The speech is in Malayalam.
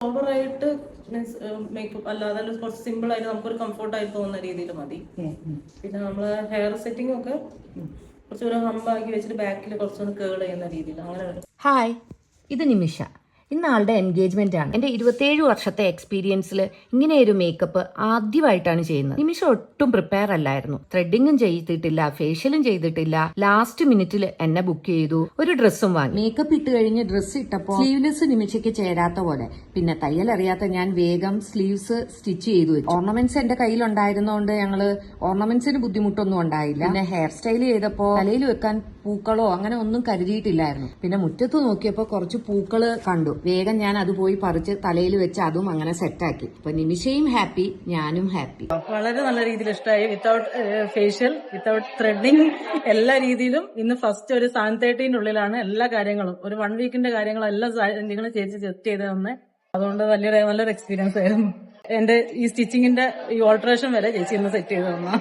ഓവറായിട്ട് മീൻസ് മേക്കപ്പ് അല്ലാതെ കുറച്ച് സിമ്പിൾ ആയിട്ട് നമുക്കൊരു കംഫർട്ടായിട്ട് തോന്നുന്ന രീതിയിൽ മതി. പിന്നെ നമ്മള് ഹെയർ സെറ്റിംഗ് ഒക്കെ കുറച്ചൊരു ഹമ്പാക്കി വെച്ചിട്ട് ബാക്കിൽ കുറച്ചൊന്ന് കേൾ ചെയ്യുന്ന രീതിയിൽ അങ്ങനെ. ഹായ്, ഇത് നിമിഷ. ഇന്ന് ആളുടെ എൻഗേജ്മെന്റ് ആണ്. എന്റെ 27 വർഷത്തെ എക്സ്പീരിയൻസിൽ ഇങ്ങനെയൊരു മേക്കപ്പ് ആദ്യമായിട്ടാണ് ചെയ്യുന്നത്. നിമിഷ ഒട്ടും പ്രിപ്പയർ അല്ലായിരുന്നു. ത്രെഡിങ്ങും ചെയ്തിട്ടില്ല, ഫേഷ്യലും ചെയ്തിട്ടില്ല. ലാസ്റ്റ് മിനിറ്റിൽ എന്നെ ബുക്ക് ചെയ്തു. ഒരു ഡ്രസ്സും വാങ്ങി. മേക്കപ്പ് ഇട്ട് കഴിഞ്ഞ് ഡ്രസ്സ് ഇട്ടപ്പോ സ്ലീവ്ലെസ് നിമിഷയ്ക്ക് ചേരാത്ത പോലെ. പിന്നെ തയ്യൽ അറിയാത്ത ഞാൻ വേഗം സ്ലീവ്സ് സ്റ്റിച്ച് ചെയ്തു വെച്ചു. ഓർണമെന്റ്സ് എന്റെ കയ്യിലുണ്ടായിരുന്നോണ്ട് ഞങ്ങള് ഓർണമെന്റ്സിന് ബുദ്ധിമുട്ടൊന്നും ഉണ്ടായില്ല. പിന്നെ ഹെയർ സ്റ്റൈൽ ചെയ്തപ്പോ തലയിൽ വെക്കാൻ പൂക്കളോ അങ്ങനെ ഒന്നും കരുതിയിട്ടില്ലായിരുന്നു. പിന്നെ മുറ്റത്ത് നോക്കിയപ്പോ കുറച്ച് പൂക്കള് കണ്ടു. വേഗം ഞാൻ അത് പോയി പറിച്ച് തലയിൽ വെച്ച് അതും അങ്ങനെ സെറ്റാക്കി. അപ്പൊ നിമിഷയും ഹാപ്പി, ഞാനും ഹാപ്പി. വളരെ നല്ല രീതിയിൽ ഇഷ്ടമായി. വിത്തൗട്ട് ഫേഷ്യൽ, വിത്തൗട്ട് ത്രെഡിങ്, എല്ലാ രീതിയിലും ഇന്ന് ഫസ്റ്റ് ഒരു 7:30 ഉള്ളിലാണ് എല്ലാ കാര്യങ്ങളും. ഒരു 1 വീക്കിന്റെ കാര്യങ്ങളെല്ലാം നിങ്ങൾ ചേച്ചി സെറ്റ് ചെയ്ത് തന്നെ. അതുകൊണ്ട് നല്ലൊരു എക്സ്പീരിയൻസ് ആയിരുന്നു. എന്റെ ഈ സ്റ്റിച്ചിങ്ങിന്റെ ഈ ഓൾട്രേഷൻ വരെ ചേച്ചി ഇന്ന് സെറ്റ് ചെയ്ത് തന്ന.